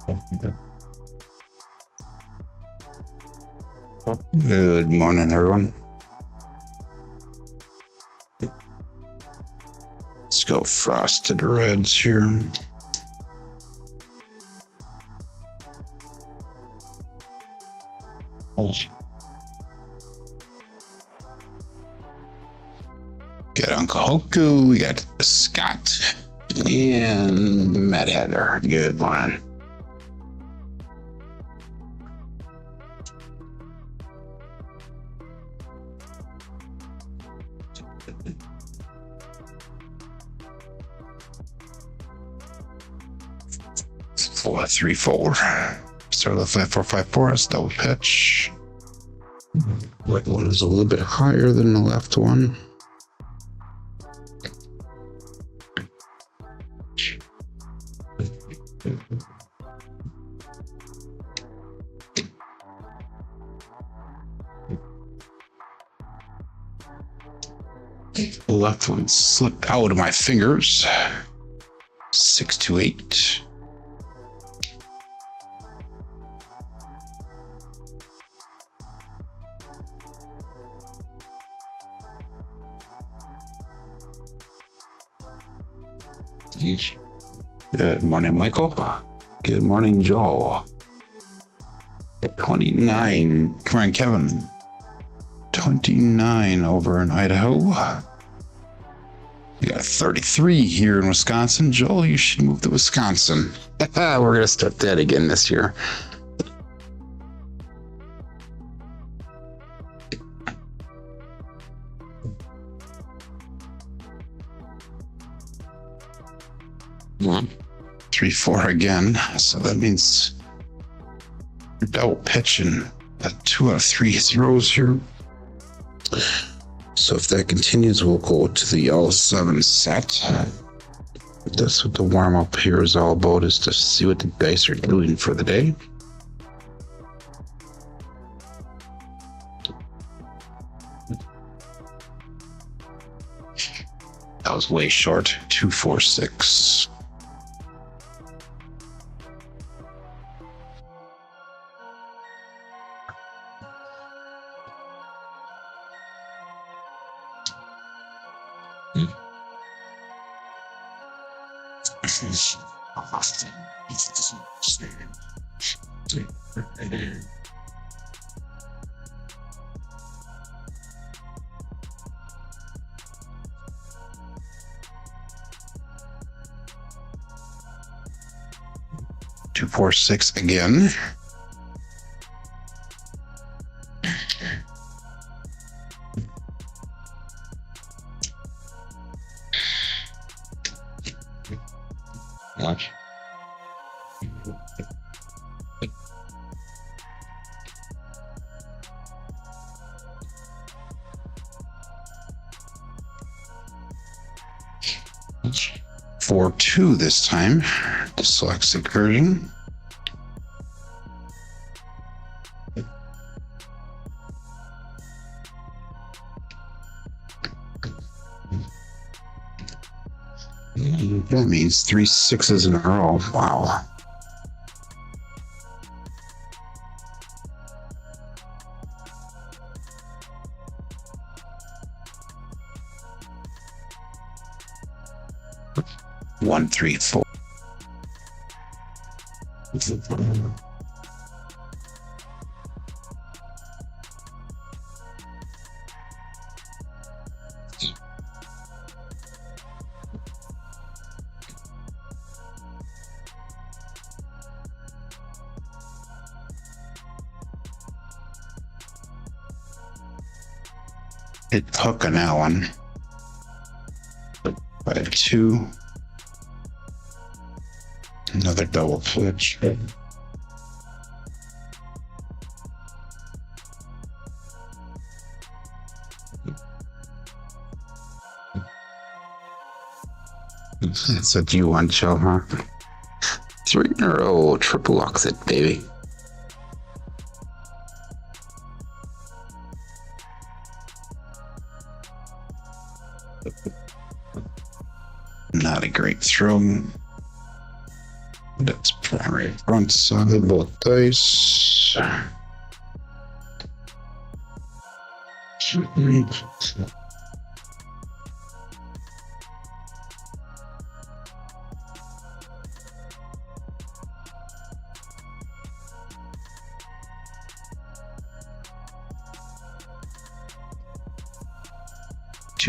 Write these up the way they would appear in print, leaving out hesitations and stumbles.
Good morning, everyone. Let's go frosted reds here. Got Uncle Hoku, we got Scott, and Matt Hatter. Good morning. Four, 3, 4. Start with 5, 4, 5, 4. That's double pitch. Right one is a little bit higher than the left one. The left one slipped out of my fingers. 6 to 8. Good morning, Michael. Good morning, Joel. 29. Come on, Kevin. 29 over in Idaho. We got 33 here in Wisconsin. Joel, you should move to Wisconsin. We're going to start that again this year. One, 3, 4 again. So that means you're double pitching at 2 out of 3 throws here. So if that continues, we'll go to the L7 set. That's what the warm up here is all about, is to see what the dice are doing for the day. That was way short. 2, 4, 6. Two, 4, 6 again. Watch. For 2 this time. Dyslexic version. That means 3 6s in a row. Wow. One, 3, 4. Hit hook on that one. By 2. Another double pitch. That's what you want, Joe, huh? 3 in a row, triple locks it, baby. Not a great throw. That's Primary front side, both dice. Two,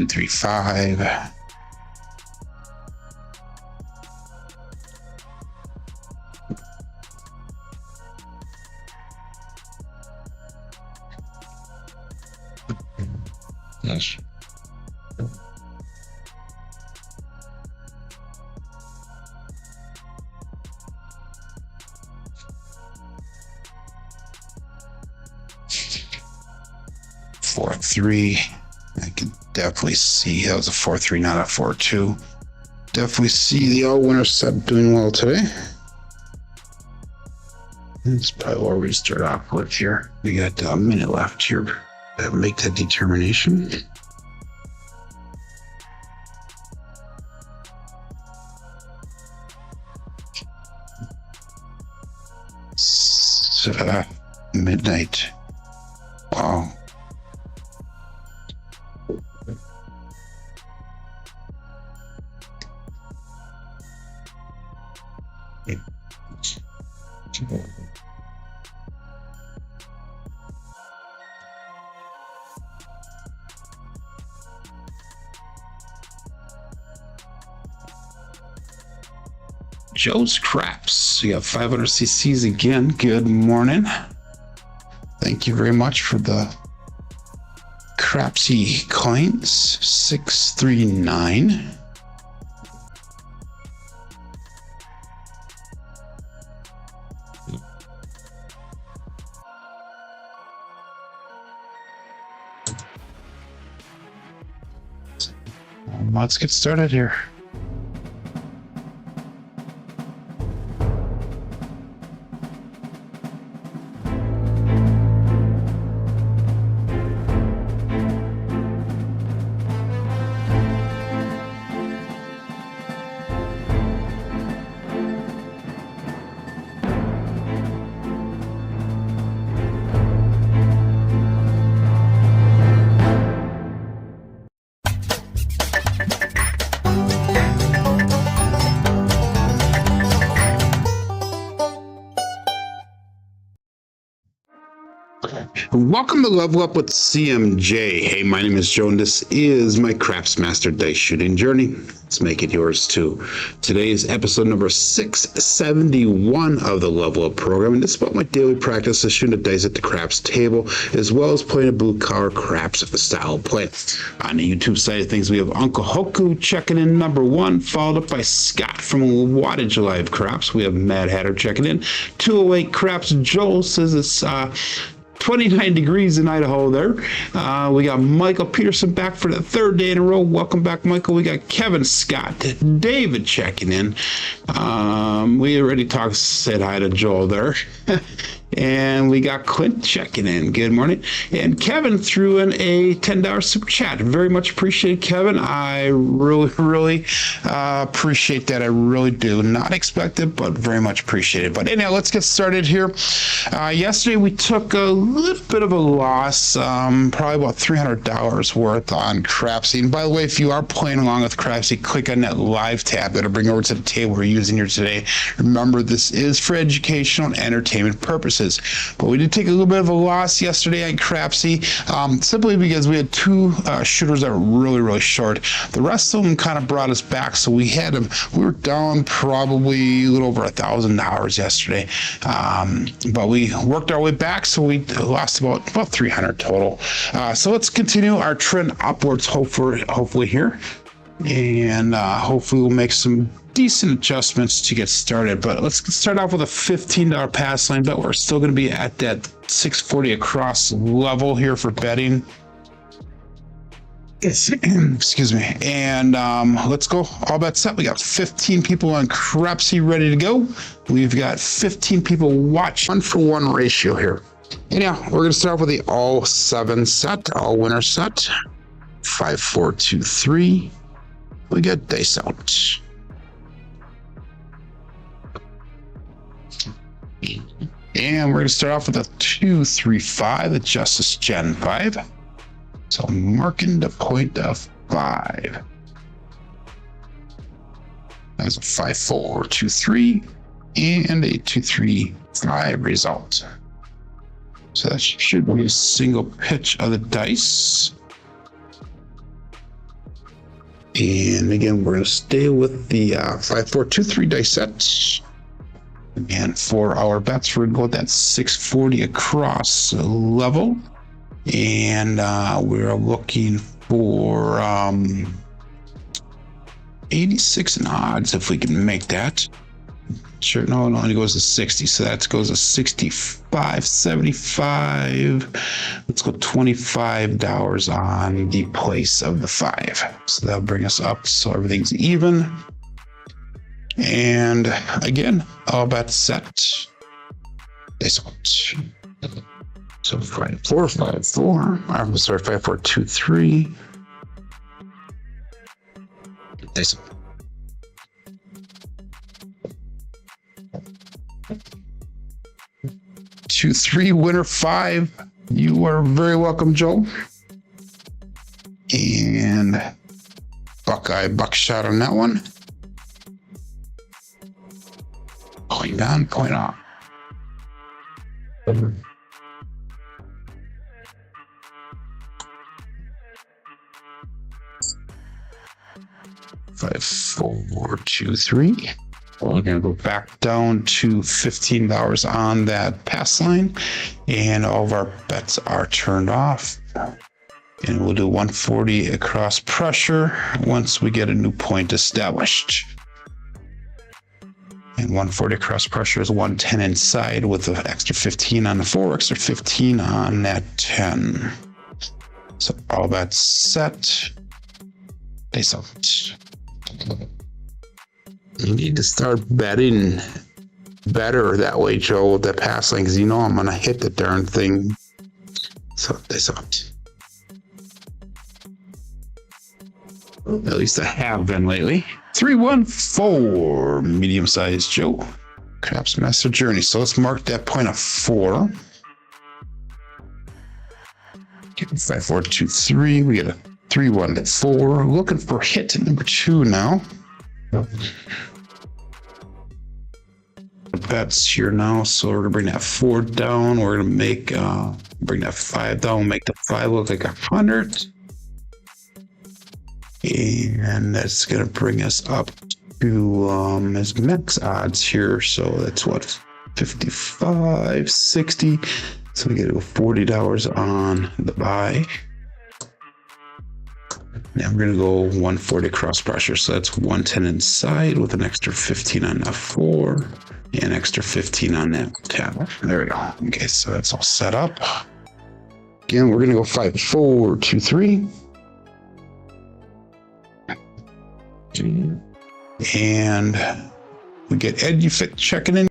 three, five. Yes. Four, three. I can definitely see that was a 4-3, not a 4-2. Definitely see the all winner set doing well today. That's probably where we start off with here. We got a minute left here to make that determination. Midnight. Wow. Joe's Craps. We got 500 cc's again. Good morning. Thank you very much for the Crapsee coins. 639. Let's get started here. Welcome to Level Up with CMJ. Hey, my name is Jonas. This is my Craps Master Dice Shooting Journey. Let's make it yours too. Today is episode number 671 of the Level Up program, and it's about my daily practice of shooting the dice at the craps table, as well as playing a blue collar craps style play. On the YouTube side of things, we have Uncle Hoku checking in number 1, followed up by Scott from Wattage Live Craps. We have Mad Hatter checking in. 208 Craps. Joel says it's 29 degrees in Idaho there. We got Michael Peterson back for the 3rd day in a row. Welcome back, Michael. We got Kevin Scott, David checking in. We already said hi to Joel there. And we got Clint checking in. Good morning. And Kevin threw in a $10 super chat. Very much appreciated, Kevin. I really appreciate that. I really do. Not expect it, but very much appreciate it. But anyhow, let's get started here. Yesterday, we took a little bit of a loss, probably about $300 worth on Crapsee. And by the way, if you are playing along with Crapsee, click on that live tab that'll bring over to the table we're using here today. Remember, this is for educational and entertainment purposes. But we did take a little bit of a loss yesterday at Crapsee, simply because we had 2 shooters that were really short. The rest of them kind of brought us back, so we were down probably a little over $1,000 yesterday. But we worked our way back, so we lost about 300 total. So let's continue our trend upwards, hopefully here, and hopefully we'll make some decent adjustments to get started. But let's start off with a $15 pass line bet. We're still going to be at that 640 across level here for betting. Excuse me. And let's go. All bets set. We got 15 people on Crapsee ready to go. We've got 15 people watching. 1-for-1 ratio here. Anyhow, we're going to start off with the all 7 set, all winner set. 5, 4, 2, 3. We got dice out. And we're going to start off with a 2-3-5, the Justice Gen 5. So marking the point of 5. That's a 5-4-2-3 and a 2-3-5 result. So that should be a single pitch of the dice. And again, we're going to stay with the 5-4-2-3 dice set. And for our bets, we're going to go with that 640 across level. And we're looking for 86 in odds if we can make that. Sure, no, it only goes to 60, so that goes to 65, 75. Let's go $25 on the place of the 5. So that'll bring us up so everything's even. And again, all bets set. This one. So 5-4-5-4. I'm sorry, 5-4-2-3. This one. 2-3 winner 5. You are very welcome, Joe. And Buckeye buckshot on that one. Going down, going up. Five, 4, 2, 3. We're going to go back down to $15 on that pass line, and all of our bets are turned off. And we'll do 140 across pressure once we get a new point established. And 140 across pressure is 110 inside with an extra 15 on the 4, extra 15 on that 10. So all bets set. Face out. You need to start betting better that way, Joe, with the pass line, because you know I'm going to hit the darn thing. So this out. At least I have been lately. 3-1-4, medium-sized Joe. Craps Master Journey. So let's mark that point of 4. 5-4-2-3. We get a 3-1-4. Looking for hit number 2 now. Bets here now, so we're gonna bring that 4 down. We're gonna make bring that 5 down, make the 5 look like 100, and that's gonna bring us up to his max odds here. So that's what, 55, 60. So we get $40 on the buy. Now we're going to go 140 cross pressure. So that's 110 inside with an extra 15 on that 4 and extra 15 on that 10. There we go. Okay, so that's all set up. Again, we're going to go 5-4-2-3. And we get Ed, you fit checking in.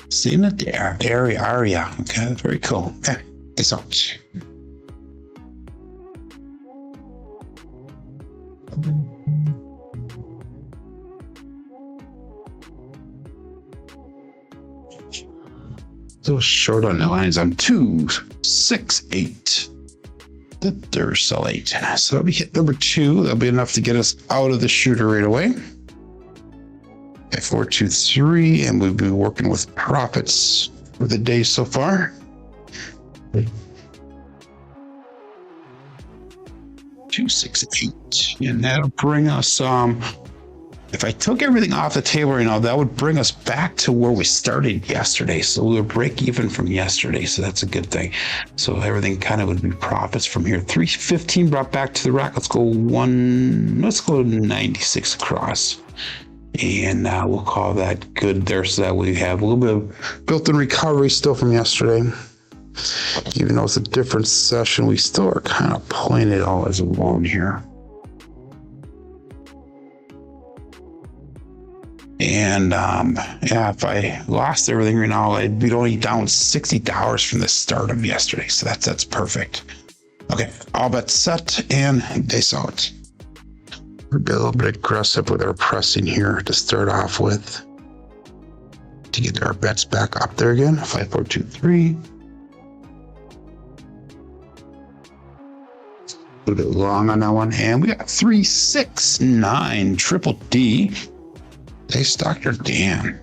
Seeing it there. Area. Okay, very cool. Okay, it's out. So short on the lines. I'm 2, 6, 8. The third cell 8. So that'll be hit number 2. That'll be enough to get us out of the shooter right away. Okay, 4, 2, 3, and we'll be working with profits for the day so far. 2, 6, 8, and that'll bring us if I took everything off the table right now, that would bring us back to where we started yesterday. So we would break even from yesterday, so that's a good thing. So everything kind of would be profits from here. 315 brought back to the rack. Let's go 96 across, and we'll call that good there. So that we have a little bit of built-in recovery still from yesterday. Even though it's a different session, we still are kind of playing it all as a one here. And yeah, if I lost everything right now, I'd be only down $60 from the start of yesterday. So that's perfect. Okay, all bets set, and they saw it. We're a little bit aggressive with our pressing here to start off with. to get our bets back up there again. 5, 4, 2, 3. A little bit long on that one. And we got 3, 6, 9, triple D. Dice Dr. Dan.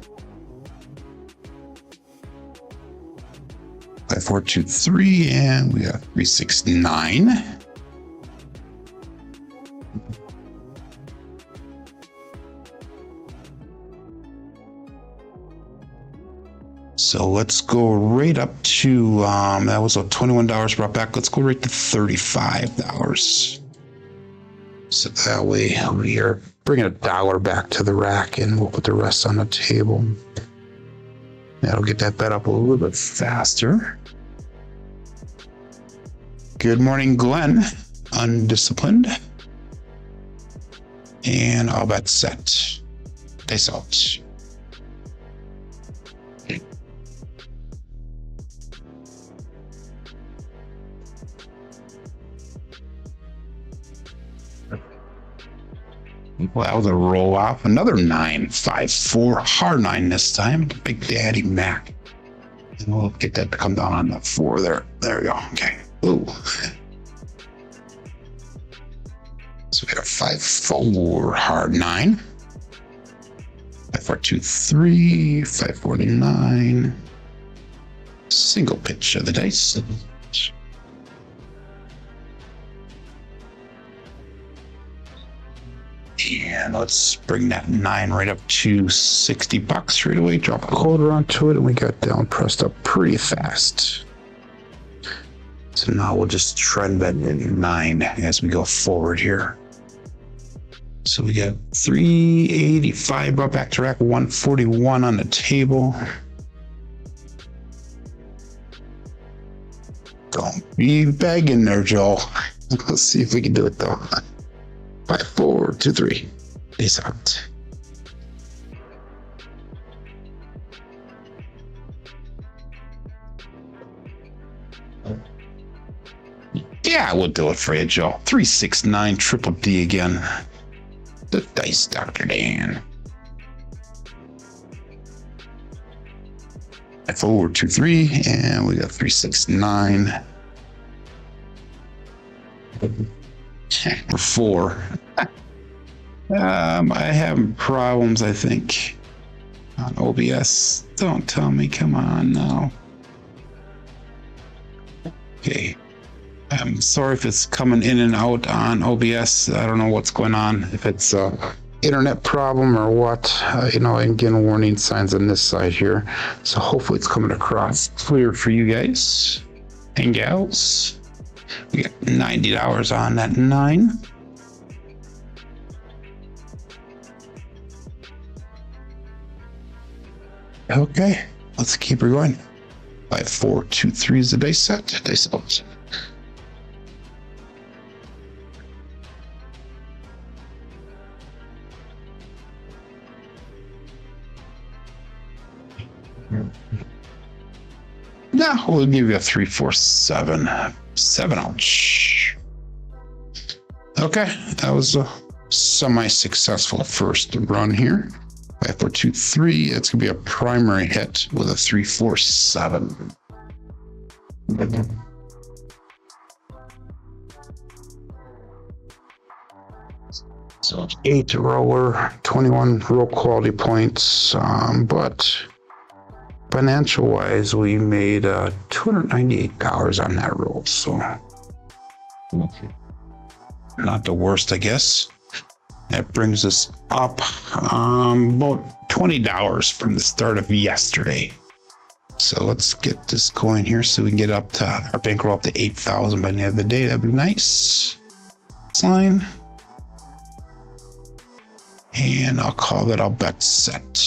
5, 4, 2, 3. And we got 3, 6, 9. So let's go right up to, that was a $21 brought back. Let's go right to $35. So that way we are bringing $1 back to the rack and we'll put the rest on the table. That'll get that bet up a little bit faster. Good morning, Glenn. Undisciplined. And all bets set. Dice out. Well, that was a roll off. Another 9, 5, 4, hard 9 this time. Big Daddy Mac. And we'll get that to come down on the 4 there. There we go. Okay. Ooh. So we got a 5, 4, hard 9. 5, 4, 2, 3, 5, 49. Single pitch of the dice. And let's bring that 9 right up to $60 right away. Drop a quarter onto it, and we got down pressed up pretty fast. So now we'll just trend that 9 as we go forward here. So we got 385 brought back to rack, 141 on the table. Don't be begging there, Joel. Let's see if we can do it though. 5, 4, 2, 3. Peace out. Yeah, we'll do it for you, Joe. 3, 6, 9, triple D again. The Dice Dr. Dan. 5, 4, 2, 3, and we got 3, 6, 9. Or 4. I have problems, I think, on OBS. Don't tell me, come on now. Okay. I'm sorry if it's coming in and out on OBS. I don't know what's going on. If it's a internet problem or what, you know, I'm getting warning signs on this side here. So hopefully it's coming across clear for you guys and gals. We got $90 on that 9. Okay, let's keep her going. 5, 4, 2, 3 is the dice set. Dice out. Yeah, we'll give you a 3, 4, 7. 7 ouch. Okay, that was a semi-successful first run here. 5, 4, 2, 3. It's gonna be a primary hit with a 3, 4, 7. So it's 8 roller, 21 roll quality points, but financial wise, we made $298 on that roll, so not the worst, I guess. That brings us up about $20 from the start of yesterday. So let's get this going here so we can get up to our bankroll up to 8,000 by the end of the day. That'd be nice. Sign. And I'll call that our bet set.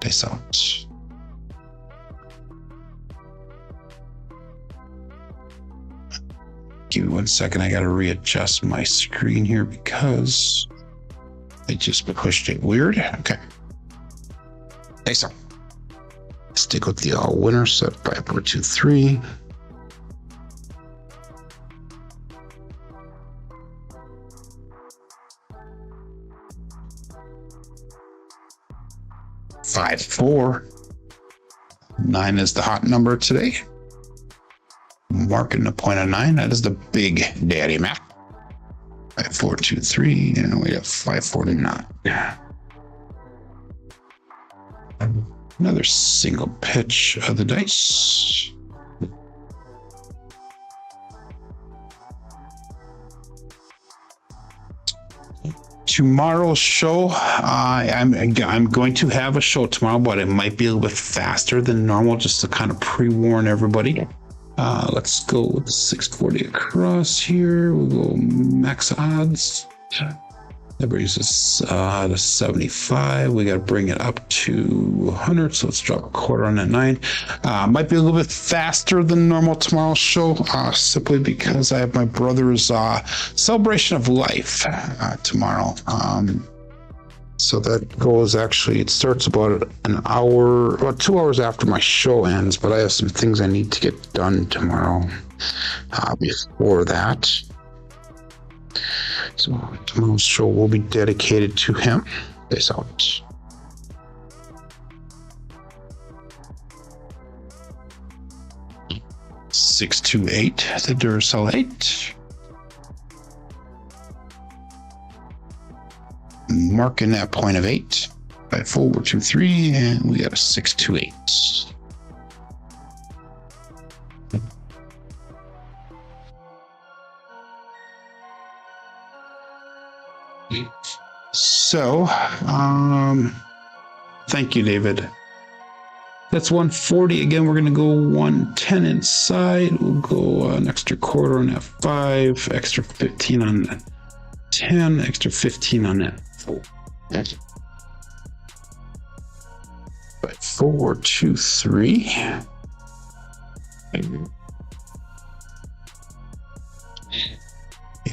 Dice out. Give me 1 second. I got to readjust my screen here because I just pushed it weird. Okay. Dice out. Stick with the all winner set. 5, 4, 2, 3. 5-4. 9 is the hot number today. Marking the point of 9. That is the big daddy map. 5-4-2-3, and we have 5-4-9. Another single pitch of the dice. Tomorrow's show, I'm going to have a show tomorrow, but it might be a little bit faster than normal, just to kind of pre-warn everybody. Let's go with the 640 across here. We'll go max odds. That brings us to 75. We got to bring it up to 100. So let's drop a quarter on that 9. Might be a little bit faster than normal tomorrow's show, simply because I have my brother's celebration of life tomorrow. So that goes actually, it starts about about 2 hours after my show ends, but I have some things I need to get done tomorrow before that. So tomorrow's show will be dedicated to him. This out. Six, 2, 8. The Duracell 8. Marking that point of 8. 5-4-2-3, and we got a 6-2-8. So, thank you, David. That's 140. Again, we're going to go 110 inside. We'll go an extra quarter on that 5, extra 15 on that 10, extra 15 on that 4. 5-4-2-3.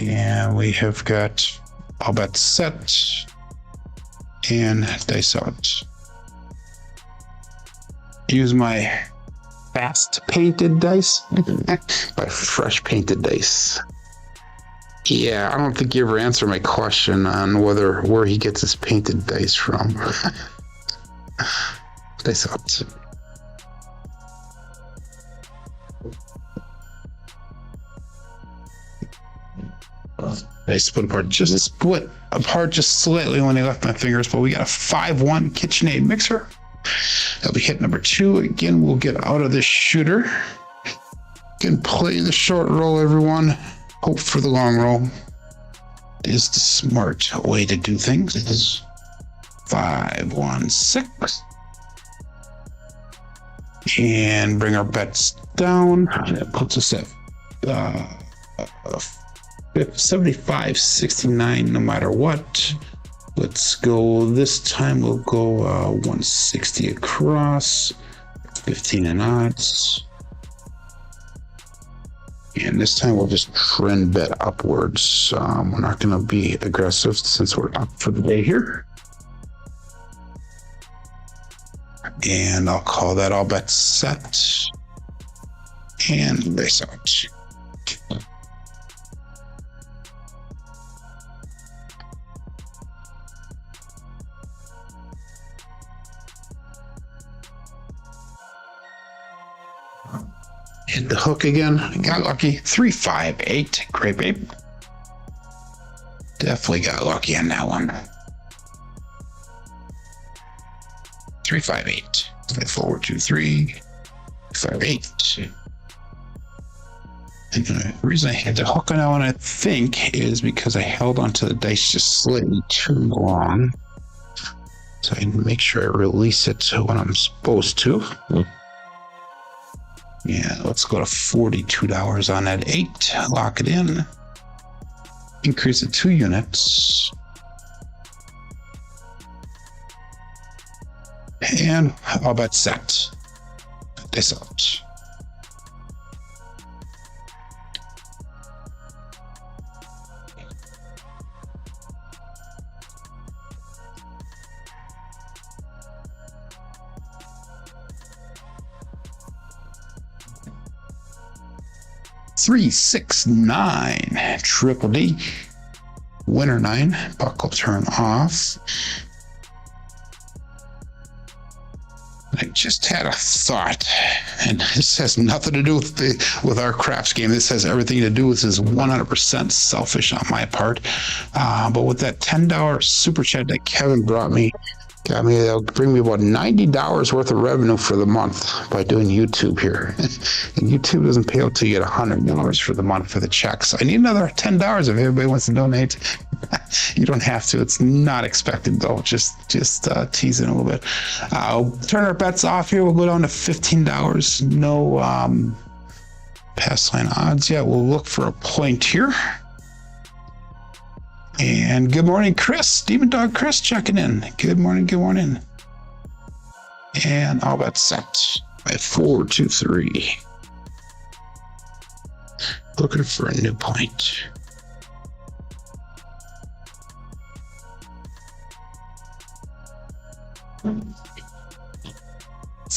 And we have got all bets set and dice out. Use my fast painted dice. My fresh painted dice. Yeah, I don't think you ever answered my question on where he gets his painted dice from. Dice out. They split apart just slightly when they left my fingers, but we got a 5-1 KitchenAid mixer. That'll be hit number 2. Again, we'll get out of this shooter. Can play the short roll, everyone. Hope for the long roll. It is the smart way to do things. It is 5-1-6. And bring our bets down. That puts us at 75-69 no matter what. Let's go this time. We'll go 160 across, 15 in odds, and this time we'll just trend bet upwards. We're not going to be aggressive since we're up for the day here, and I'll call that all bets set and base out. Hit the hook again. Got lucky. 3-5-8. Great, babe. Definitely got lucky on that one. 3-5-8. 5-4-2-3. 5-8. And the reason I hit the hook on that one, I think, is because I held onto the dice just slightly too long. So I make sure I release it when I'm supposed to. Yeah, let's go to $42 on that 8. Lock it in. Increase it 2 units. And all bet set. This out. Three, 6, 9, triple D, winner 9, buckle turn off. just had a thought, and this has nothing to do with our craps game. This has everything to do with this 100% selfish on my part. But with that $10 super chat that Kevin brought me, it'll bring me about $90 worth of revenue for the month by doing YouTube here. And YouTube doesn't pay out till you get $100 for the month for the checks. I need another $10 if anybody wants to donate. You don't have to. It's not expected though. Just teasing a little bit. I'll turn our bets off here. We'll go down to $15. No pass line odds yet. We'll look for a point here. And good morning, Chris. Demon Dog Chris checking in. Good morning, good morning. And all bets set by 4, 2, 3. Looking for a new point.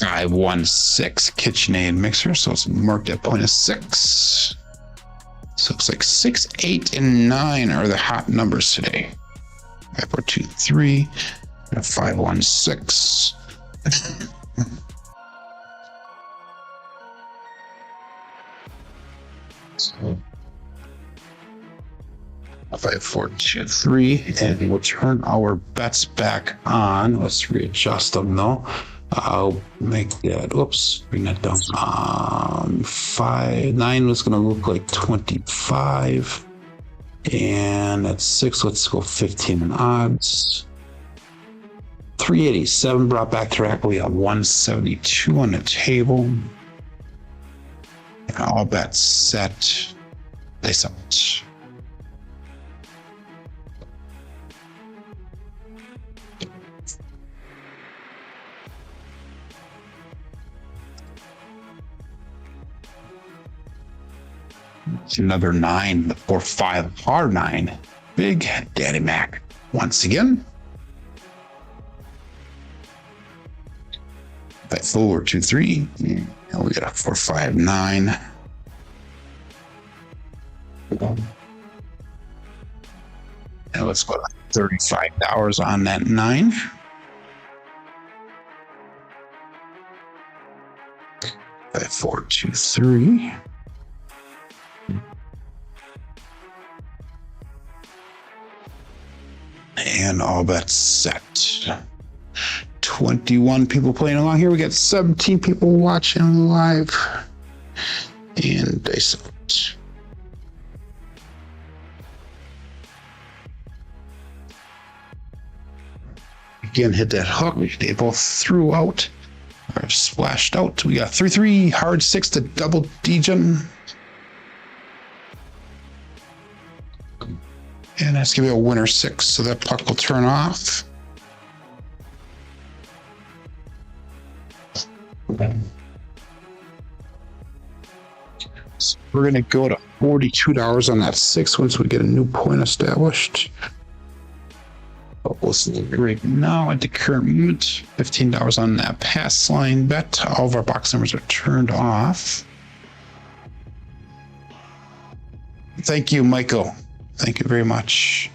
I 1-6 KitchenAid mixer, so it's marked at point of 6. So it looks like 6, 8, and 9 are the hot numbers today. 5, 4, 2, 3, 5, 1, 6. So 5, 4, 2, 3, and we'll turn our bets back on. Let's readjust them though. I'll make that, oops, bring that down. 9 was gonna look like 25. And at 6, let's go 15 in odds. 387 brought back to rack. We got 172 on the table. And all bets set. Place out. It's another 9, the 4, 5, R9. Big Daddy Mac once again. 5, 4, 2, 3. And we got a 4, 5, 9. Now let's go to $35 on that 9. 5, 4, 2, 3. And all bets set. 21 people playing along here. We got 17 people watching live. And dice out. Again, hit that hook. They both threw out or splashed out. We got 3-3, hard 6 to double degen. And that's gonna be a winner 6, so that puck will turn off. So we're gonna go to $42 on that 6 once we get a new point established. But we'll see right now at the current moment. $15 on that pass line bet. All of our box numbers are turned off. Thank you, Michael. Thank you very much.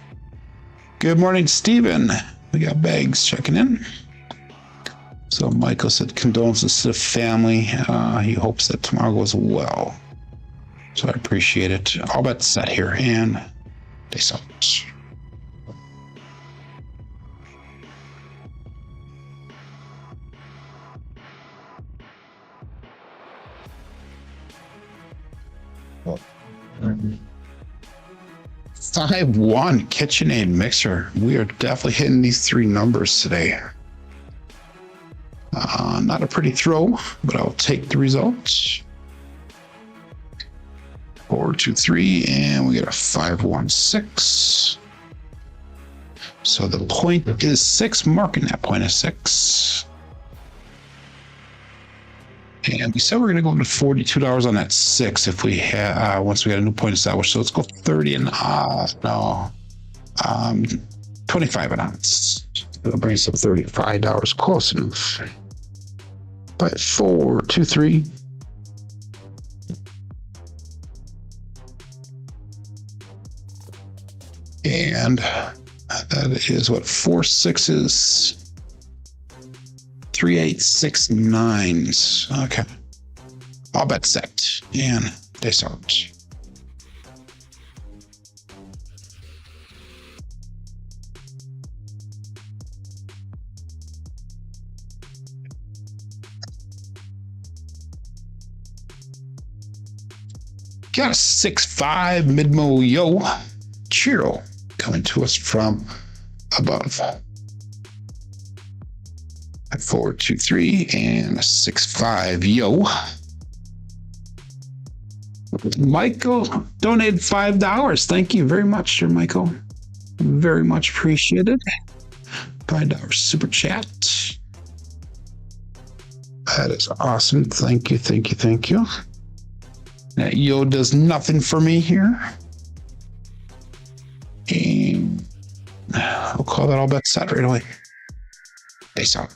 Good morning, Stephen. We got Bags checking in. So Michael said condolences to the family. He hopes that tomorrow goes well. So I appreciate it. All bets set here, and peace out. Five one KitchenAid mixer. We are definitely hitting these 3 numbers today. Not a pretty throw, but I'll take the results. 4, 2, 3, and we get a 5, 1, 6. So the point is 6, marking that point is 6. And we said we're going to go to $42 on that 6 if we have once we got a new point established. So let's go 30 and 25 and odds. It'll bring us up $35 close enough. But 4, 2, 3. And that is what 4 6s. 3869s. Okay. All bet set. And they start. Got a 6-5 mid-mo yo. Chiro coming to us from above. 4-2-3 and a 6-5 yo. Michael donated $5. Thank you very much, sir, Michael. Very much appreciated. $5 super chat. That is awesome. Thank you, thank you, thank you. That yo does nothing for me here. And we'll call that all bet set right away. Face out.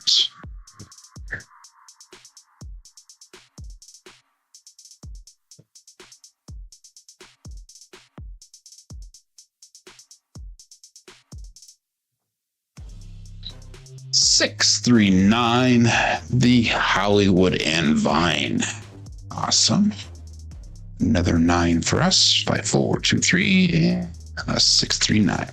$639, the Hollywood and Vine. Awesome. Another 9 for us. 5-4-2-3 and a 639.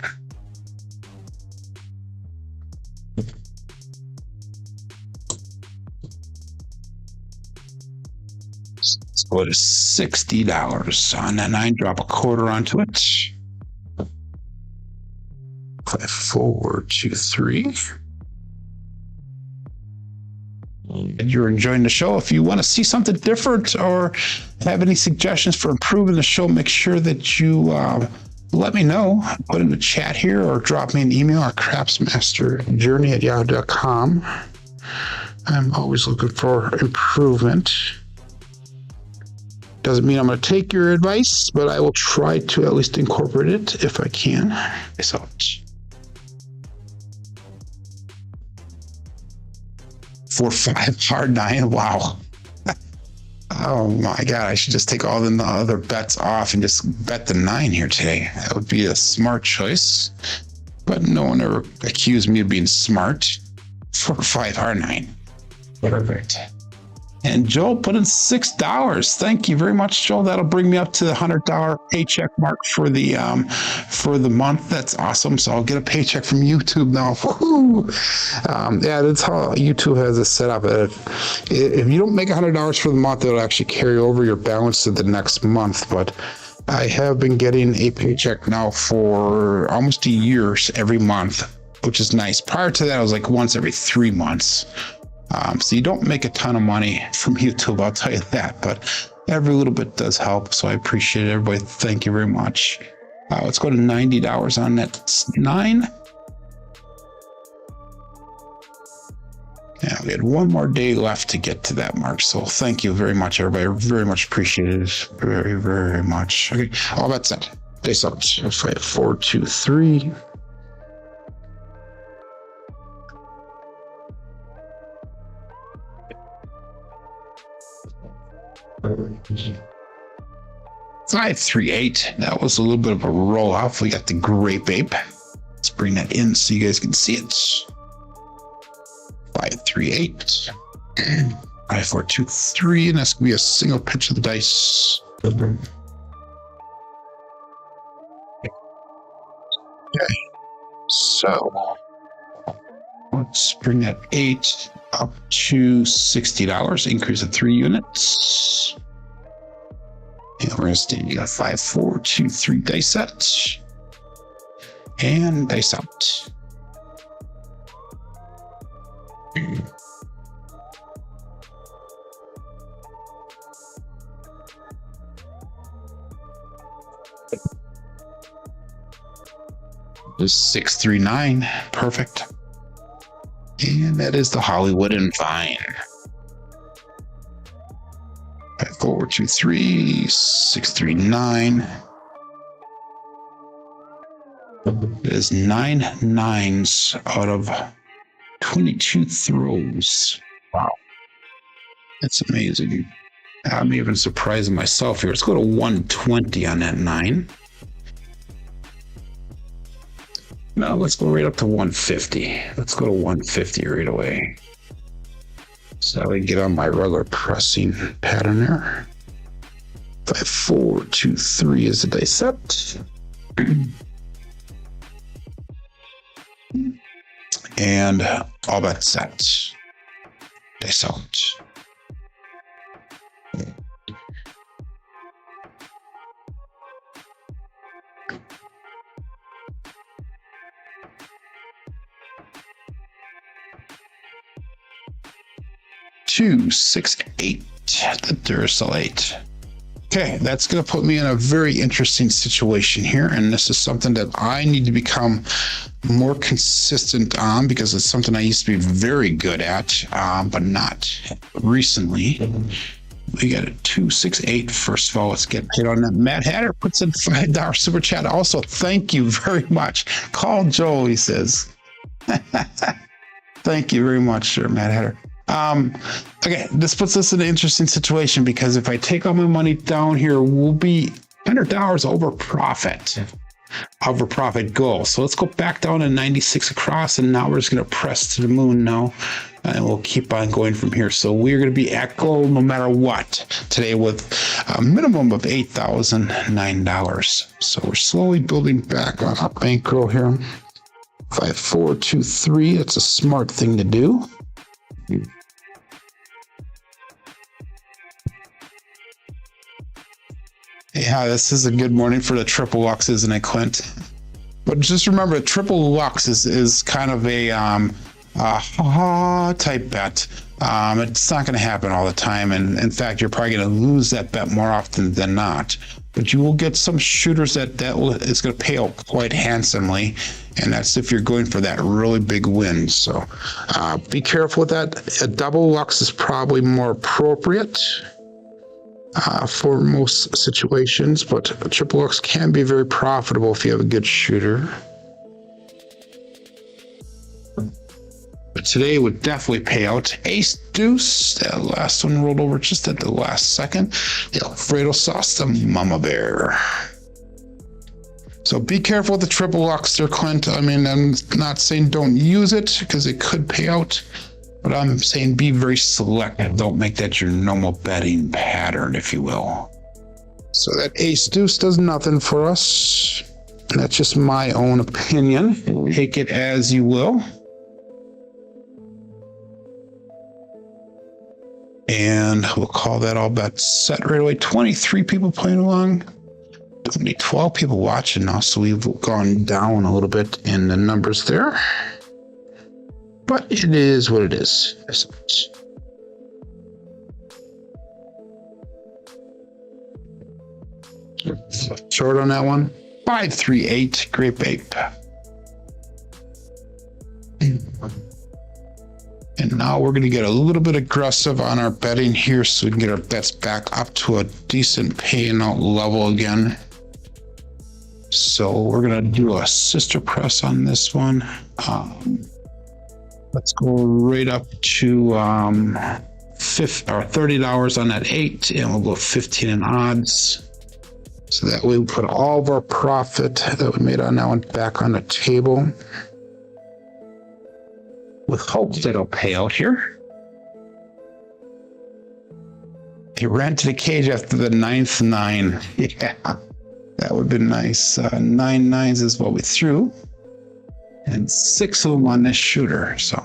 Let's go to $60 on that 9. Drop a quarter onto it. 5-4-2-3. You're enjoying the show. If you want to see something different or have any suggestions for improving the show, make sure that you let me know. Put in the chat here or drop me an email at crapsmasterjourney@yahoo.com. I'm always looking for improvement. Doesn't mean I'm going to take your advice, but I will try to at least incorporate it if I can. So. 4-5 hard 9. Wow. Oh my God. I should just take all the other bets off and just bet the 9 here today. That would be a smart choice. But no one ever accused me of being smart. 4-5 hard 9. Perfect. And Joel put in $6. Thank you very much, Joel. That'll bring me up to the $100 paycheck mark for the month. That's awesome. So I'll get a paycheck from YouTube now. Yeah, that's how YouTube has it set up. If you don't make $100 for the month, it'll actually carry over your balance to the next month. But I have been getting a paycheck now for almost a year every month, which is nice. Prior to that, I was like once every 3 months. So you don't make a ton of money from YouTube, I'll tell you that, but every little bit does help. So I appreciate it, everybody. Thank you very much. Let's go to $90 on that 9. Yeah, we had one more day left to get to that mark. So thank you very much, everybody. I very much appreciate it. Very, very much. Okay, all that said, face up. 4-2-3. Five, 3-8. That was a little bit of a roll off. We got the grape ape. Let's bring that in so you guys can see it. 5-3-8. 5-4-2-3, and that's gonna be a single pitch of the dice. Okay. So let's bring that 8 up to $60, increase of 3 units. And we're going to stay at 5-4-2-3 dice set. And dice out. Just 639. Perfect. And that is the Hollywood and Vine. 5-4-2-3, 639. It is 9 9s out of 22 throws. Wow. That's amazing. I'm even surprising myself here. Let's go to 120 on that 9. No, let's go right up to 150. Let's go to 150 right away. So I get on my regular pressing pattern there. 5, 4, 2, 3 is the dice set. And all bet set. Dice out. Two, 6, 8. The Duracell 8. Okay, that's going to put me in a very interesting situation here, and this is something that I need to become more consistent on because it's something I used to be very good at, but not recently. We got a 2, 6, 8. First of all, let's get paid on that. Matt Hatter puts in $5 super chat. Also, thank you very much. Call Joe, he says. Thank you very much, sir, Matt Hatter. Okay, this puts us in an interesting situation because if I take all my money down here, we'll be $100 over profit goal. So let's go back down to 96 across, and now we're just going to press to the moon now, and we'll keep on going from here. So we're going to be at goal no matter what today with a minimum of $8,009. So we're slowly building back on our bankroll here. 5, 4, 2, 3. That's a smart thing to do. Yeah, this is a good morning for the triple Lux, isn't it, Clint? But just remember, triple Lux is kind of a type bet. It's not going to happen all the time, and in fact, you're probably going to lose that bet more often than not. But you will get some shooters that is going to pay out quite handsomely, and that's if you're going for that really big win. So be careful with that. A double Lux is probably more appropriate for most situations, but a triple Lux can be very profitable if you have a good shooter. But today would definitely pay out. Ace Deuce, that last one rolled over just at the last second. The Alfredo sauce, the Mama Bear. So be careful with the triple Lux there, Clint. I mean, I'm not saying don't use it because it could pay out, but I'm saying be very selective. Don't make that your normal betting pattern, if you will. So that Ace Deuce does nothing for us. And that's just my own opinion. Take it as you will. And we'll call that all bets set right away. 23 people playing along. Only 12 people watching now, so we've gone down a little bit in the numbers there. But it is what it is. Short on that one. 538. Great bait. And now we're going to get a little bit aggressive on our betting here so we can get our bets back up to a decent paying out level again. So we're going to do a sister press on this one. Let's go right up to $30 on that 8, and we'll go 15 in odds. So that way we put all of our profit that we made on that one back on the table, with hope that it'll pay out here. He ran to the cage after the 9th 9. Yeah, that would have been nice. 9 9s is what we threw, and 6 of them on this shooter. So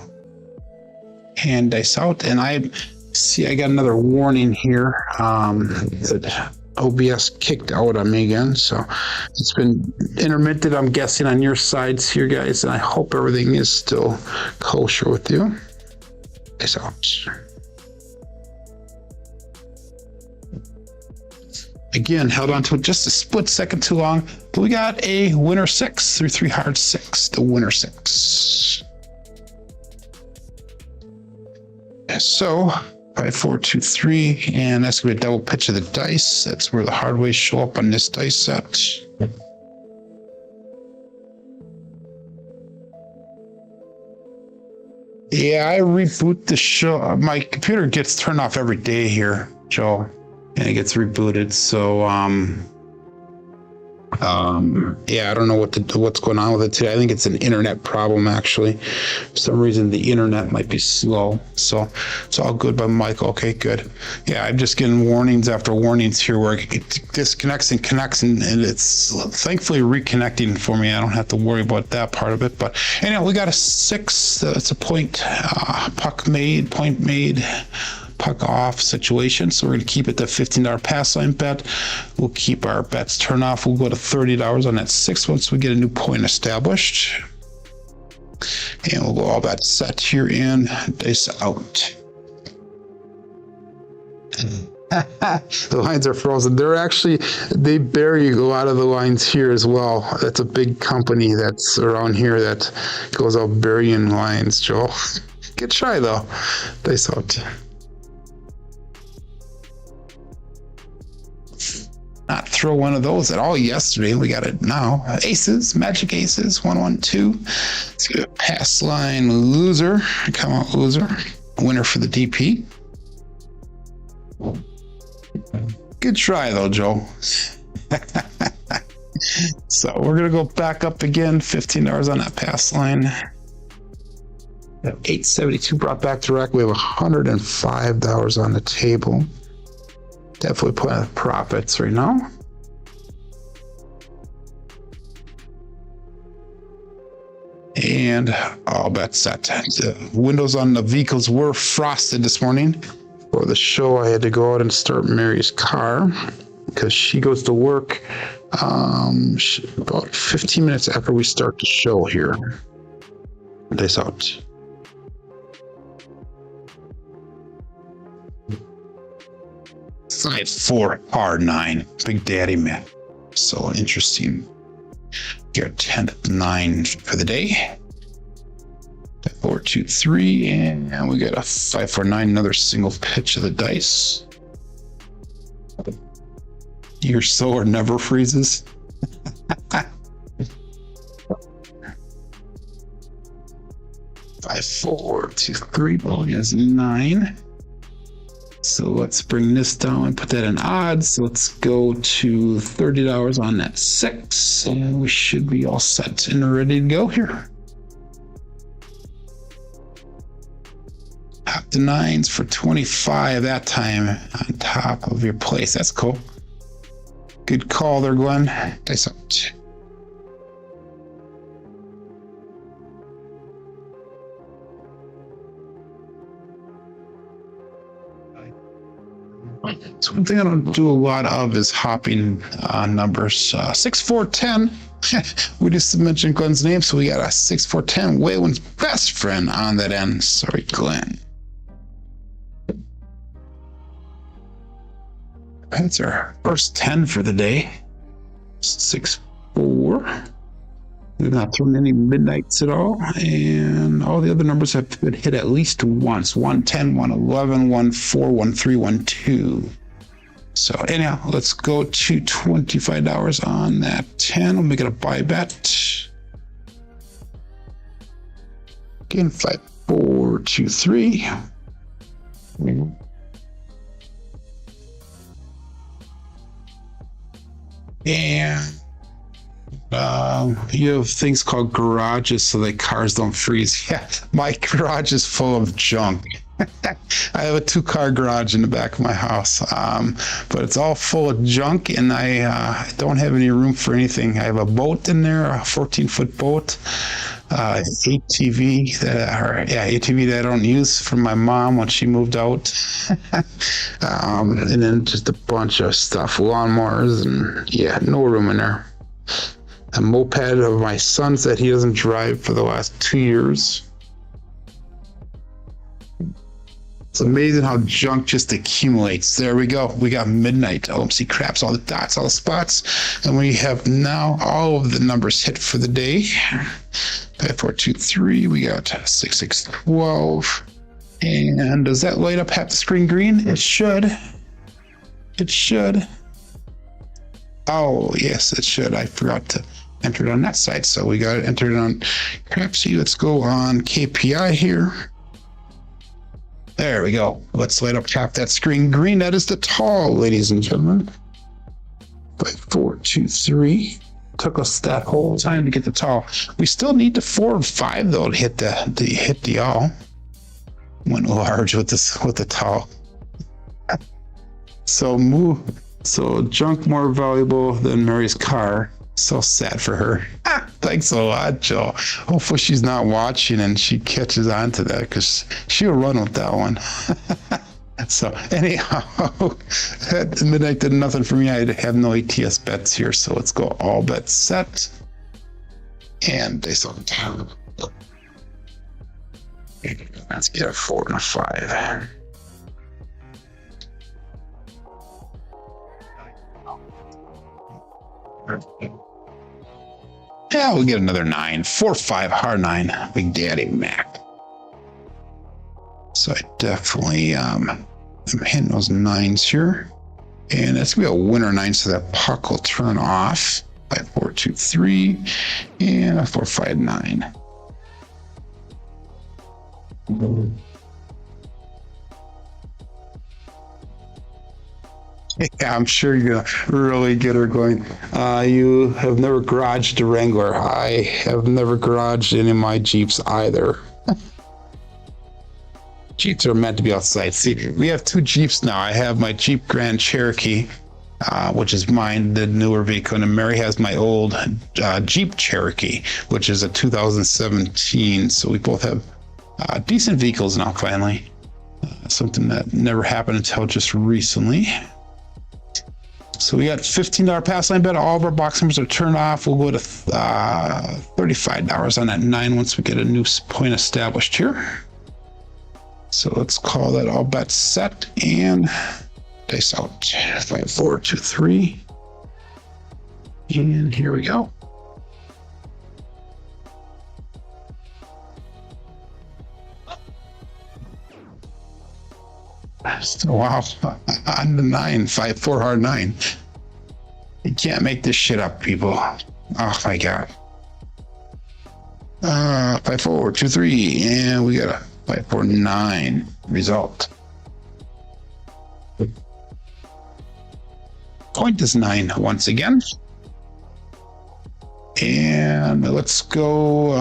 hand dice out, and I got another warning here that OBS kicked out on me again. So it's been intermittent, I'm guessing, on your sides here, guys, and I hope everything is still kosher with you. Dice out. Again, held on to it just a split second too long, but we got a winner 6 through 3 hard 6, the winner 6. So 5, 4, 2, 3, and that's gonna be a double pitch of the dice. That's where the Hardways show up on this dice set. Yeah, I reboot the show. My computer gets turned off every day here, Joe, and it gets rebooted. So Yeah, I don't know what's going on with it today. I think it's an internet problem, actually. For some reason, the internet might be slow. So it's all good by Michael. Okay, good. Yeah, I'm just getting warnings after warnings here where it disconnects and connects, and it's thankfully reconnecting for me. I don't have to worry about that part of it. But anyhow, we got a 6. It's a point point made. Puck off situation, so we're going to keep it the $15 pass line bet. We'll keep our bets turned off. We'll go to $30 on that 6 once we get a new point established, and we'll go all bet set here and dice out. The lines are frozen. They bury a lot of the lines here as well. That's a big company that's around here that goes out burying lines, Joel. Good try though. Dice out. Not throw one of those at all yesterday. We got it now. Aces, magic aces, 1, 1, 2. Let's get a pass line loser. Come on, loser. Winner for the DP. Good try though, Joe. So we're gonna go back up again. $15 on that pass line. 872 brought back direct. We have $105 on the table. Definitely putting profits right now. And all bets set. The windows on the vehicles were frosted this morning. For the show, I had to go out and start Mary's car because she goes to work about 15 minutes after we start the show here. Dice out. Side 4 R9, Big Daddy man. So interesting. Get 10 at 9 for the day. 4, 2, 3, and we got a 5, 4, 9. Another single pitch of the dice. Your solar never freezes. 5, 4, 2, 3. Ball is 9. So let's bring this down and put that in odds. So let's go to $30 on that 6, and we should be all set and ready to go here. Top to 9s for 25 that time on top of your place. That's cool. Good call there, Glenn. Dice out. So one thing I don't do a lot of is hopping numbers. 6, 4, 10. We just mentioned Glenn's name, so we got a 6, 4, 10. Waylon's best friend on that end. Sorry, Glenn. That's our first 10 for the day. 6, 4. We've not thrown any midnights at all, and all the other numbers have been hit at least once. 110, 111, 14, 13, 12. So anyhow, let's go to $25 on that 10. We'll make it a buy bet. Again, 5, 4, 2, 3. And you have things called garages so that cars don't freeze. Yeah, my garage is full of junk. I have a 2-car garage in the back of my house, but it's all full of junk, and I don't have any room for anything. I have a boat in there, a 14-foot boat, ATV that I don't use from my mom when she moved out, and then just a bunch of stuff, lawnmowers, and yeah, no room in there. A moped of my son's that he doesn't drive for the last 2 years. It's amazing how junk just accumulates. There we go. We got midnight. OMC craps, all the dots, all the spots. And we have now all of the numbers hit for the day. 5, 4, 2, 3. We got 6, 6, 12. And does that light up half the screen green? It should. It should. Oh, yes, it should. I forgot to enter it on that side. So we got it entered on Crapsee. Let's go on KPI here. There we go. Let's light up half that screen green. That is the tall, ladies and gentlemen. 5, 4, 2, 3. took us that whole time to get the tall. We still need the 4 and 5 though to hit the all. Went large with the tall. So junk more valuable than Mary's car. So sad for her. Thanks a lot, Joe. Hopefully she's not watching and she catches on to that because she'll run with that one. So anyhow, at midnight did nothing for me. I have no ATS bets here, so let's go all bets set. And they saw the let's get a 4 and a 5. Yeah, we'll get another 9. 4, 5, hard 9. Big Daddy Mac. So I definitely am hitting those 9s here. And that's gonna be a winner 9, so that puck will turn off. 5, 4, 2, 3, and a 4, 5, 9. Yeah, I'm sure you're gonna really get her going. You have never garaged a Wrangler. I have never garaged any of my Jeeps either. Jeeps are meant to be outside. See, we have 2 Jeeps now. I have my Jeep Grand Cherokee, which is mine, the newer vehicle, and Mary has my old Jeep Cherokee, which is a 2017. So we both have decent vehicles now, finally. Something that never happened until just recently. So we got $15 pass line bet. All of our box numbers are turned off. We'll go to $35 on that 9 once we get a new point established here. So let's call that all bets set and dice out. 5, 4, 2, 3. And here we go. Wow, on the 9, 5, 4, hard 9. You can't make this shit up, people. Oh my God. 5, 4, 2, 3, and we got a 5, 4, 9 result. Point is 9 once again. And let's go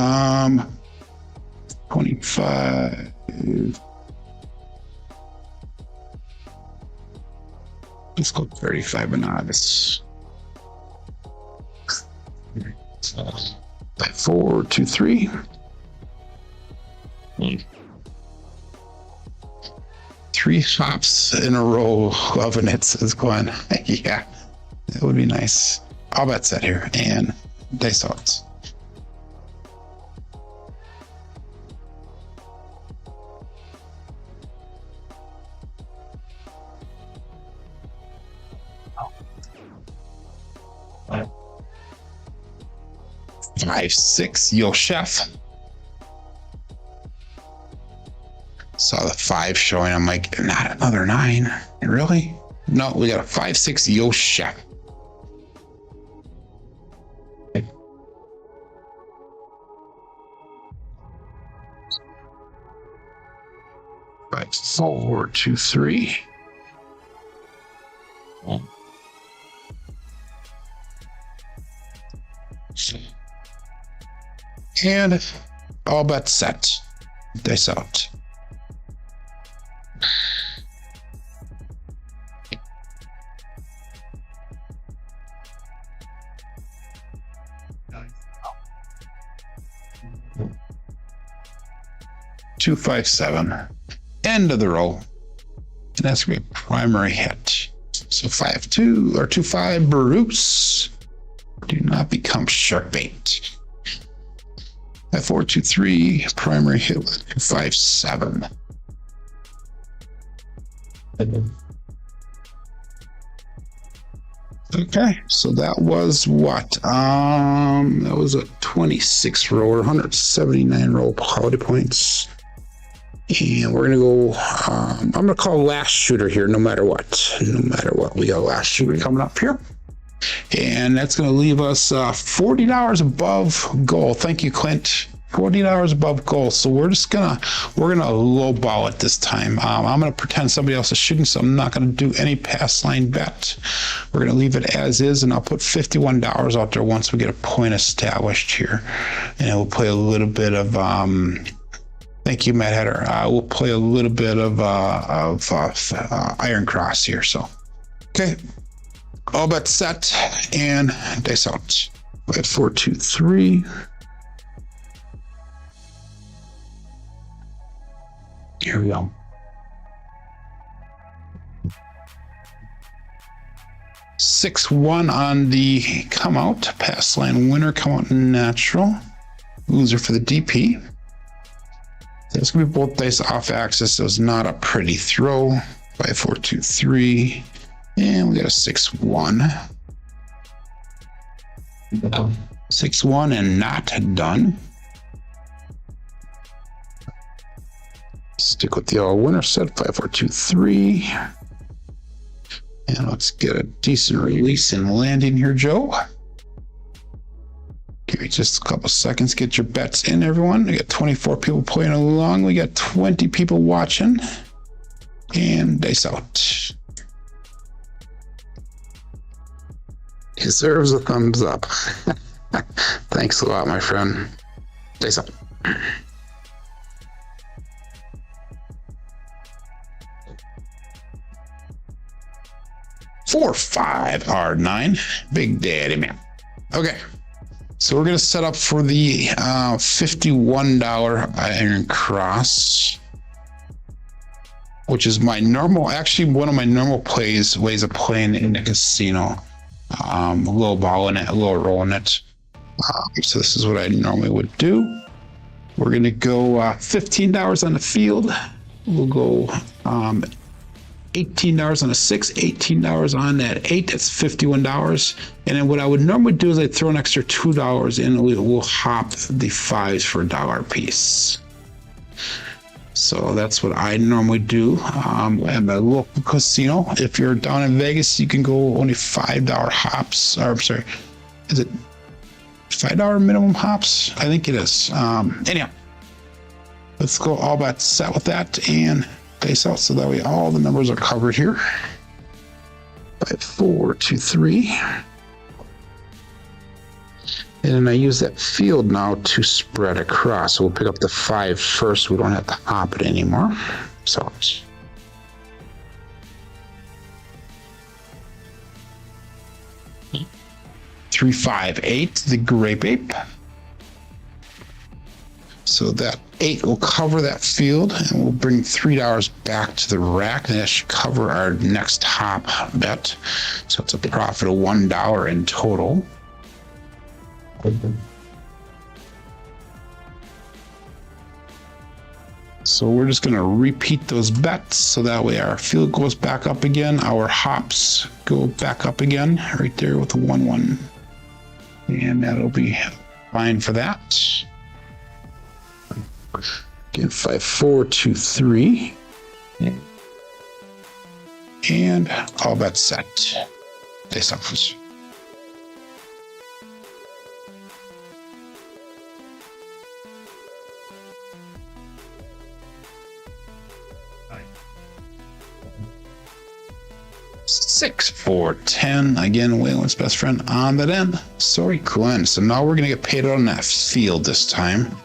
25. Let's go 35 bananas. 5, 4, 2, 3. 3 hops in a row, loving it, says Glenn. Yeah, that would be nice. All bet set here and dice out. Five, 6, Yo Chef. Saw the 5 showing. I'm like, not another 9. Really? No, we got a 5, 6, Yo Chef. Five, 4, 2, 3. And all bets set. Dice out. Two, 5, 7. End of the roll. And that's gonna be a primary hit. So 5, 2 or 2, 5 Bruce. Do not become shark bait. 5, 4, 2, 3, primary hit with 2, 5, 7. Okay, so that was what? That was a 26 roller, 179 roll quality points. And we're gonna go, I'm gonna call last shooter here, no matter what. No matter what, we got last shooter coming up here. And that's gonna leave us $40 above goal. Thank you, Clint. $40 above goal. So we're gonna lowball it this time. I'm gonna pretend somebody else is shooting, so I'm not gonna do any pass line bet. We're gonna leave it as is, and I'll put $51 out there once we get a point established here, and we'll play a little bit of thank you, Matt Header. We'll play a little bit of Iron Cross here. So okay, all bets set and dice out. 5, 4, 2, 3. Here we go. 6-1 on the come out. Pass line winner, come out natural. Loser for the DP. That's going to be both dice off axis, so it's not a pretty throw. 5, 4, 2, 3. And we got a 6-1. 6-1 and not done. Stick with the all winner set. 5, 4, 2, 3. And let's get a decent release and landing here, Joe. Give me just a couple seconds. Get your bets in, everyone. We got 24 people playing along. We got 20 people watching. And dice out. Deserves a thumbs up. Thanks a lot, my friend. Dice up. Four, 5, R9. Big daddy, man. Okay. So we're going to set up for the $51 Iron Cross, which is my normal, actually one of my normal ways of playing in the casino. Low balling it, low rolling it. So this is what I normally would do. We're going to go $15 on the field. We'll go $18 on a 6, $18 on that 8, that's $51. And then what I would normally do is I'd throw an extra $2 in, and we'll hop the 5s for $1 a piece. So that's what I normally do at my local casino. If you're down in Vegas, you can go only $5 hops, or I'm sorry, is it $5 minimum hops? I think it is. Anyhow, let's go all bets set with that and dice out, so that way all the numbers are covered here. 5, 4, 2, 3. And then I use that field now to spread across. So we'll pick up the 5 first. We don't have to hop it anymore. So 3, 5, 8, the grape ape. So that 8 will cover that field, and we'll bring $3 back to the rack, and that should cover our next hop bet. So it's a profit of $1 in total. So we're just going to repeat those bets, so that way our field goes back up again, our hops go back up again, right there with the 1-1, and that'll be fine for that. Again, 5, 4, 2, 3, and all bets set. They suffers. Six, 4, 10. Again, Waylon's best friend on that end. Sorry, Glenn. So now we're gonna get paid out on that field this time.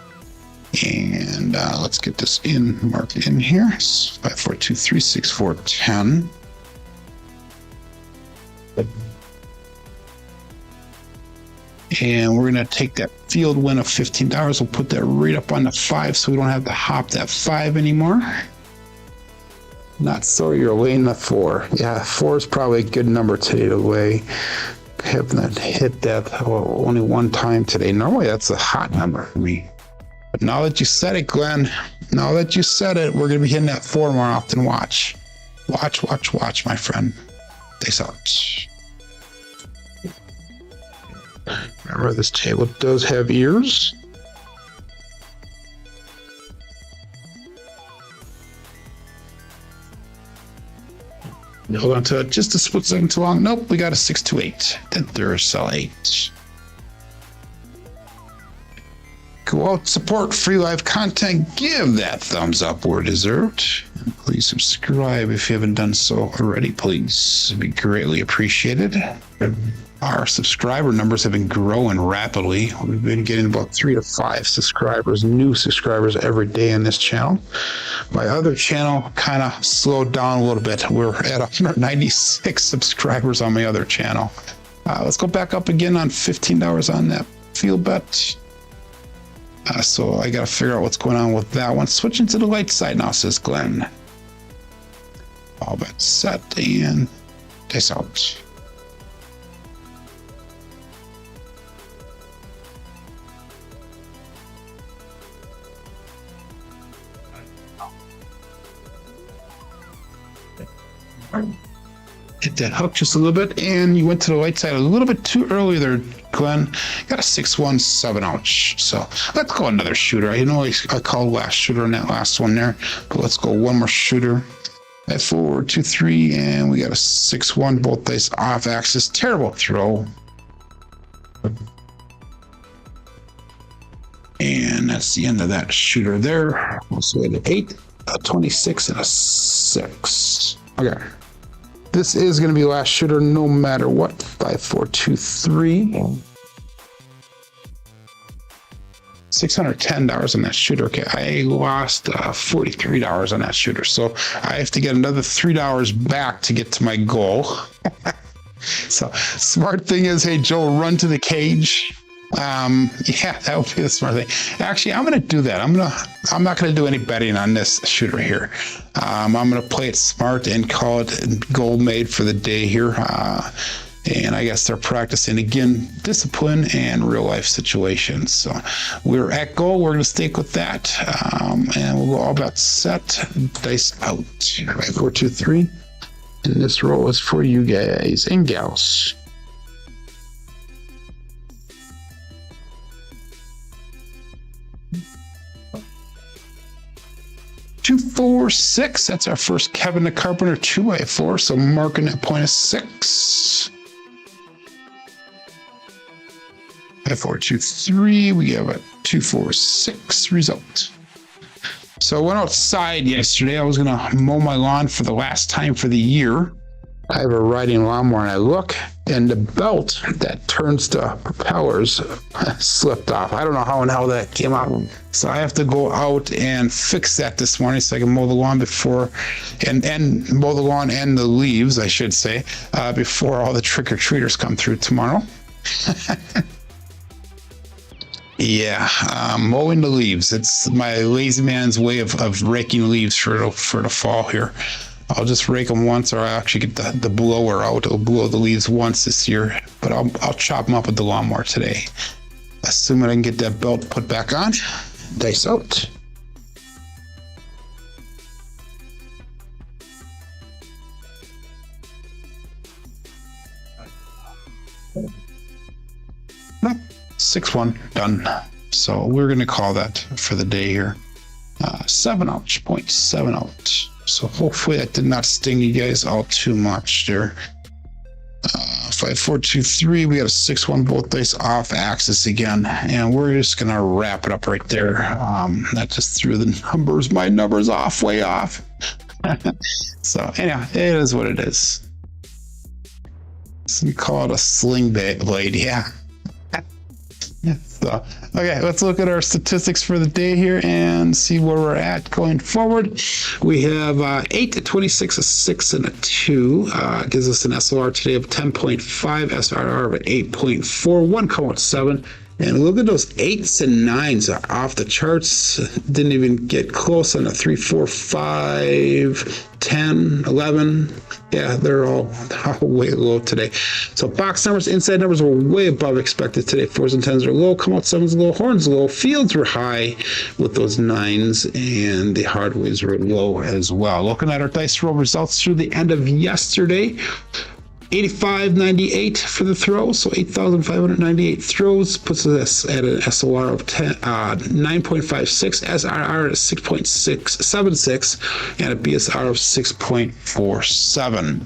And let's get this in, mark it in here. 5, 4, 2, 3, 6, 4, 10. And we're gonna take that field win of $15. We'll put that right up on the 5, so we don't have to hop that 5 anymore. Not sorry you're weighing the 4. Yeah, 4 is probably a good number today to weigh. Haven't hit that only one time today. Normally that's a hot number for me. But now that you said it, Glenn, now that you said it, we're going to be hitting that 4 more often. Watch. Watch, watch, watch, my friend. Dice out. Remember, this table does have ears. Hold on to it just a split second too long. Nope, we got a 6 to 8. Then Duracell 8. Go out, support free live content. Give that thumbs up where deserved. And please subscribe if you haven't done so already. Please, it'd be greatly appreciated. Our subscriber numbers have been growing rapidly. We've been getting about 3 to 5 subscribers, new subscribers every day on this channel. My other channel kind of slowed down a little bit. We're at 196 subscribers on my other channel. Let's go back up again on $15 on that field bet. So I got to figure out what's going on with that one. Switching to the light side now, says Glenn. All bet set and dice out. Hit that hook just a little bit, and you went to the light side a little bit too early there, Glenn. Got a 6-1-7 ouch. So let's go another shooter. I know I called last shooter on that last one there, but let's go one more shooter. At 4, 2, 3, and we got a 6-1, both dice off axis. Terrible throw. And that's the end of that shooter there. Also at an 8, a 26, and a 6. Okay. This is going to be last shooter no matter what. 5, 4, 2, 3. $610 on that shooter. Okay, I lost $43 on that shooter. So I have to get another $3 back to get to my goal. So smart thing is, hey, Joe, run to the cage. Yeah, that would be the smart thing. Actually, I'm going to do that. I'm not going to do any betting on this shooter here. I'm going to play it smart and call it goal made for the day here. And I guess they're practicing again, discipline and real life situations. So we're at goal. We're going to stick with that. And we'll go all about set, dice out. 5, 4, 2, 3. And this roll is for you guys and gals. 2, 4, 6. That's our first Kevin the Carpenter 2x4. So marking that point of 6. 5, 4, 2, 3. We have a 2, 4, 6 result. So I went outside yesterday. I was going to mow my lawn for the last time for the year. I have a riding lawnmower, and I look, and the belt that turns the propellers slipped off. I don't know how in hell that came out. So I have to go out and fix that this morning so I can mow the lawn and mow the lawn and the leaves, I should say, before all the trick-or-treaters come through tomorrow. Yeah, mowing the leaves. It's my lazy man's way of raking leaves for the fall here. I'll just rake them once, or I actually get the blower out. It'll blow the leaves once this year, but I'll chop them up with the lawnmower today. Assuming I can get that belt put back on. Dice out. Nope. 6-1, done. So we're going to call that for the day here. 7 ouch, 0.7 out. So hopefully that did not sting you guys all too much there. 5, 4, 2, 3. We got a 6-1, both dice off axis again, and we're just gonna wrap it up right there. That just threw my numbers off, way off. So anyhow, it is what it is. So we call it a sling blade, yeah. So, okay, let's look at our statistics for the day here and see where we're at going forward. We have 8, a 26, a 6, and a 2. Gives us an SLR today of 10.5, SRR of 8.4, 1 count 7. And look at those 8s and 9s off the charts. Didn't even get close on a 3, 4, 5, 10, 11. Yeah, they're all way low today. So box numbers, inside numbers were way above expected today. 4s and 10s are low, come out 7s low, horns low, fields were high with those 9s, and the hardways were low as well. Looking at our dice roll results through the end of yesterday. 85.98 for the throw, so 8,598 throws puts us at an SOR of 9.56, SRR at 6.676, and a BSR of 6.47.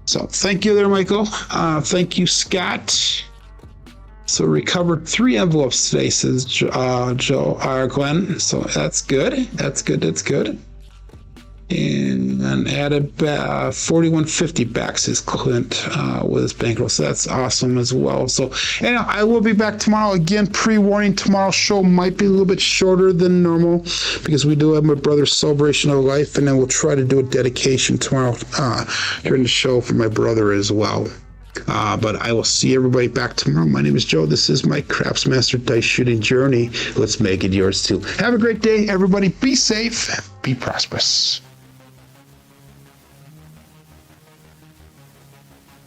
So thank you there, Michael. Thank you, Scott. So recovered 3 envelopes today, says Glenn. So that's good. That's good. And added 4150 back, says Clint, with his bankroll. So that's awesome as well. So anyhow, I will be back tomorrow. Again, pre-warning, tomorrow's show might be a little bit shorter than normal because we do have my brother's celebration of life, and then we'll try to do a dedication tomorrow during the show for my brother as well. But I will see everybody back tomorrow. My name is Joe. This is my Craps Master Dice Shooting Journey. Let's make it yours too. Have a great day, everybody. Be safe. Be prosperous.